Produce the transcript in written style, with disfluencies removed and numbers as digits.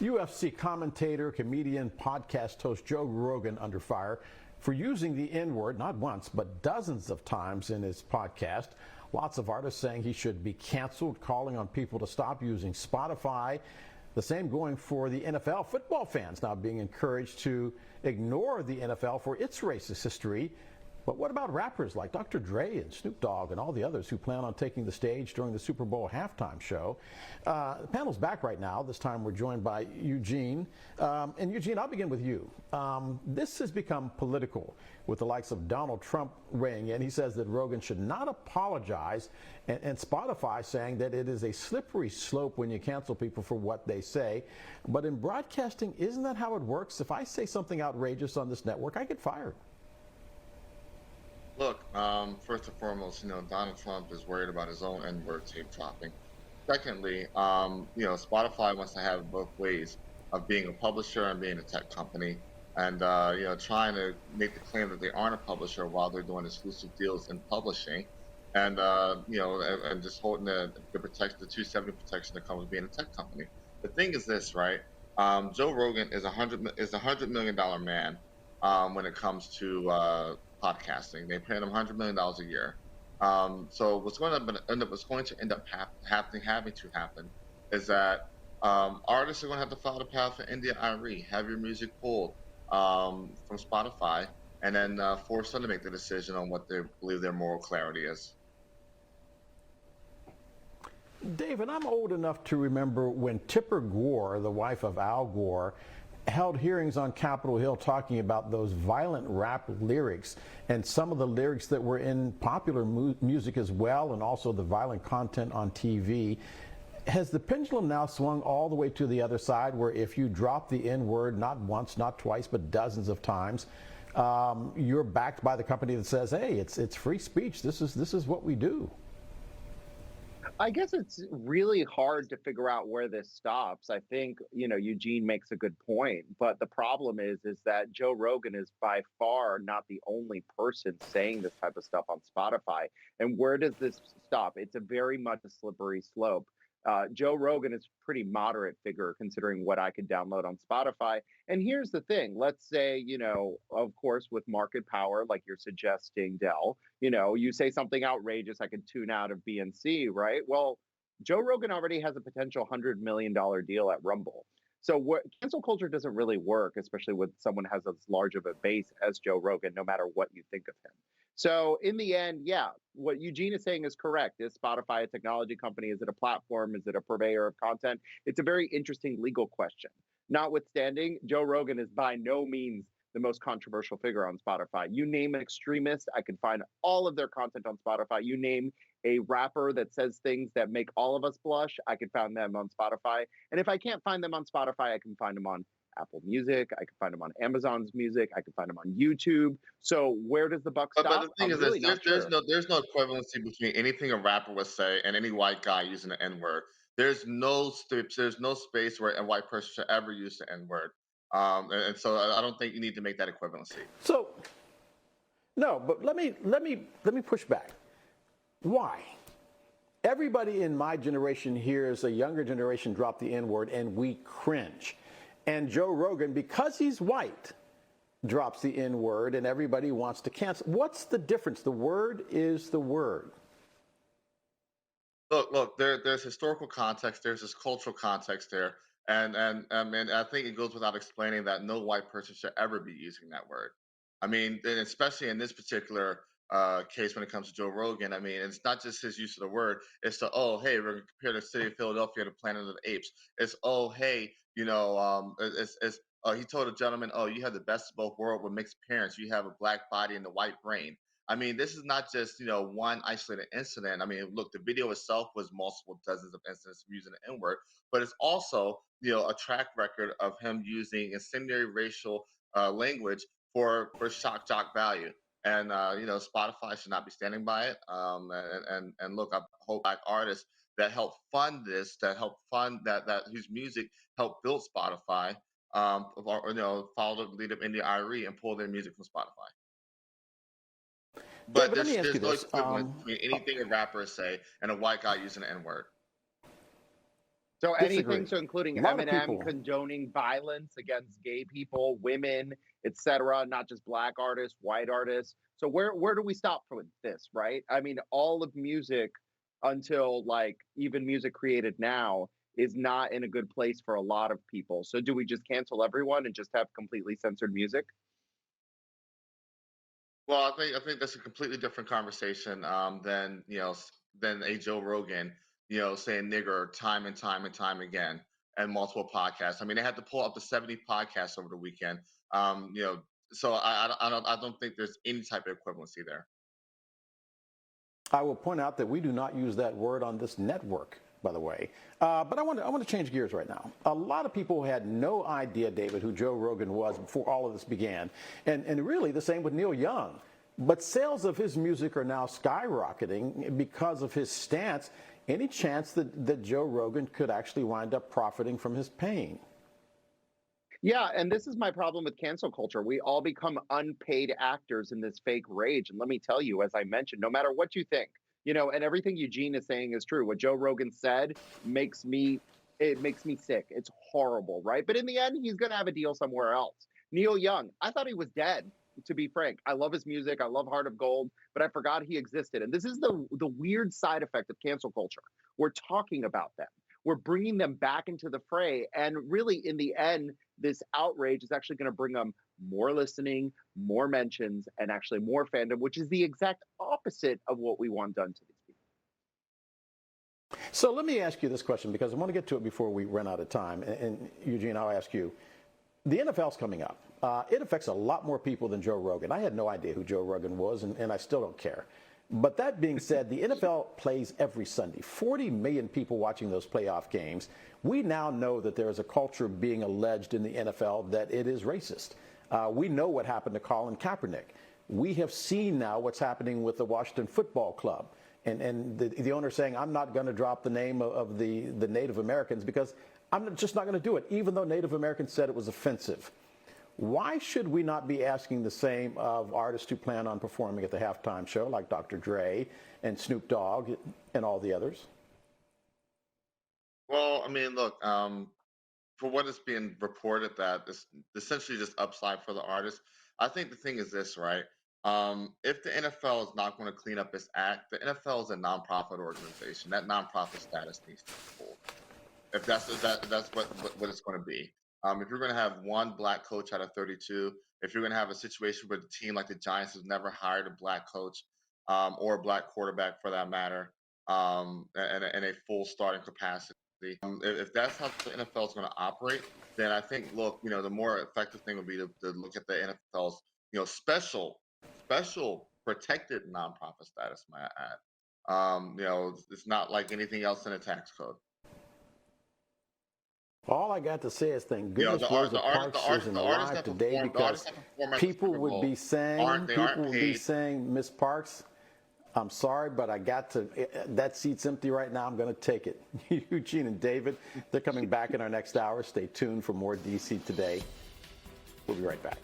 UFC commentator, comedian, podcast host Joe Rogan under fire for using the N-word not once but dozens of times in his podcast. Lots of artists saying he should be canceled, calling on people to stop using Spotify. The same going for the NFL. Football fans now being encouraged to ignore the NFL for its racist history. But what about rappers like Dr. Dre and Snoop Dogg and all the others who plan on taking the stage during the Super Bowl halftime show? The panel's back right now. This time we're joined by Eugene. And Eugene, I'll begin with you. This has become political with the likes of Donald Trump weighing in. He says that Rogan should not apologize, and Spotify saying that it is a slippery slope when you cancel people for what they say. But in broadcasting, isn't that how it works? If I say something outrageous on this network, I get fired. Look, first and foremost, Donald Trump is worried about his own N-word tape dropping. Secondly, Spotify wants to have both ways of being a publisher and being a tech company, and trying to make the claim that they aren't a publisher while they're doing exclusive deals in publishing, and and just holding the 270 protection that comes with being a tech company. The thing is this, right? Joe Rogan is $100 million man when it comes to podcasting. They pay him $100 million a year. So what's going to end up having to happen is that artists are going to have to file a path for India IRE, have your music pulled from Spotify, and then force them to make the decision on what they believe their moral clarity is. David, I'm old enough to remember when Tipper Gore, the wife of Al Gore, held hearings on Capitol Hill talking about those violent rap lyrics and some of the lyrics that were in popular music as well, and also the violent content on TV. Has the pendulum now swung all the way to the other side, where if you drop the N-word not once, not twice, but dozens of times, you're backed by the company that says, hey, it's free speech. This is what we do? I guess it's really hard to figure out where this stops. I think, Eugene makes a good point, but the problem is that Joe Rogan is by far not the only person saying this type of stuff on Spotify. And where does this stop? It's a very much a slippery slope. Joe Rogan is a pretty moderate figure considering what I could download on Spotify. And here's the thing. Let's say, of course, with market power, like you're suggesting, Del, you say something outrageous, I could tune out of BNC, right? Well, Joe Rogan already has a potential $100 million deal at Rumble. So cancel culture doesn't really work, especially with someone has as large of a base as Joe Rogan, no matter what you think of him. So in the end, yeah, what Eugene is saying is correct. Is Spotify a technology company? Is it a platform? Is it a purveyor of content? It's a very interesting legal question. Notwithstanding, Joe Rogan is by no means the most controversial figure on Spotify. You name an extremist, I can find all of their content on Spotify. You name a rapper that says things that make all of us blush, I can find them on Spotify. And if I can't find them on Spotify, I can find them on Apple Music, I can find them on Amazon's Music, I can find them on YouTube. So where does the buck stop? But the thing is, there's no equivalency between anything a rapper would say and any white guy using the N-word. There's no space where a white person should ever use the N-word. And so I don't think you need to make that equivalency. So, no, but let me push back. Why? Everybody in my generation hears a younger generation drop the N-word and we cringe. And Joe Rogan, because he's white, drops the N-word and everybody wants to cancel. What's the difference? The word is the word. Look, there's historical context, there's this cultural context there. And I mean, I think it goes without explaining that no white person should ever be using that word. I mean, and especially in this particular case when it comes to Joe Rogan, I mean, it's not just his use of the word. It's the, oh, hey, we're going to compare the city of Philadelphia to Planet of the Apes. It's, oh, hey, he told a gentleman, oh, you have the best of both worlds with mixed parents. You have a black body and a white brain. I mean, this is not just, one isolated incident. I mean, look, the video itself was multiple dozens of incidents of using the N-word, but it's also, a track record of him using incendiary racial language for shock jock value. And, Spotify should not be standing by it. And look, I hope black artists that help fund this, that help fund that whose music helped build Spotify, follow the lead of India IRE and pull their music from Spotify. But there's no equivalent between anything a rapper say and a white guy using the N-word. So disagree. anything, so including A lot of Eminem people. condoning violence against gay people, women, etc., not just black artists, white artists. So where do we stop with this, right? I mean, all of music until like even music created now is not in a good place for a lot of people. So do we just cancel everyone and just have completely censored music? Well, I think that's a completely different conversation than than a Joe Rogan saying nigger time and time and time again and multiple podcasts. I mean, they had to pull up to 70 podcasts over the weekend. You know, so I don't think there's any type of equivalency there. I will point out that we do not use that word on this network, by the way. But I want to change gears right now. A lot of people had no idea, David, who Joe Rogan was before all of this began. And really the same with Neil Young. But sales of his music are now skyrocketing because of his stance. Any chance that Joe Rogan could actually wind up profiting from his pain? Yeah, and this is my problem with cancel culture. We all become unpaid actors in this fake rage. And let me tell you, as I mentioned, no matter what you think, and everything Eugene is saying is true. What Joe Rogan said makes me sick. It's horrible, right? But in the end, he's gonna have a deal somewhere else. Neil Young, I thought he was dead, to be frank. I love his music, I love Heart of Gold, but I forgot he existed. And this is the weird side effect of cancel culture. We're talking about them. We're bringing them back into the fray. And really, in the end, this outrage is actually going to bring them more listening, more mentions, and actually more fandom, which is the exact opposite of what we want done to these people. So let me ask you this question because I want to get to it before we run out of time. And Eugene, I'll ask you. The NFL's coming up. It affects a lot more people than Joe Rogan. I had no idea who Joe Rogan was, and I still don't care. But that being said, the NFL plays every Sunday. 40 million people watching those playoff games. We now know that there is a culture being alleged in the NFL that it is racist. We know what happened to Colin Kaepernick. We have seen now what's happening with the Washington Football Club. And the owner saying, I'm not going to drop the name of the Native Americans because I'm just not going to do it, even though Native Americans said it was offensive. Why should we not be asking the same of artists who plan on performing at the halftime show, like Dr. Dre and Snoop Dogg and all the others? Well, I mean, look, for what is being reported that it's essentially just upside for the artist. I think the thing is this, right? If the NFL is not going to clean up its act, the NFL is a nonprofit organization. That nonprofit status needs to be pulled. If that's what it's going to be. If you're going to have one black coach out of 32, if you're going to have a situation where the team like the Giants has never hired a black coach or a black quarterback for that matter, in a full starting capacity, if that's how the NFL is going to operate, then I think, look, the more effective thing would be to look at the NFL's, special protected nonprofit status, might I add. It's not like anything else in a tax code. All I got to say is thank You know, goodness Rosa Parks isn't the artists alive that today perform, the artists because that perform at the people Super would be Bowl saying, aren't paid. Miss Parks, I'm sorry, but I got to, that seat's empty right now. I'm going to take it. Eugene and David, they're coming back in our next hour. Stay tuned for more DC Today. We'll be right back.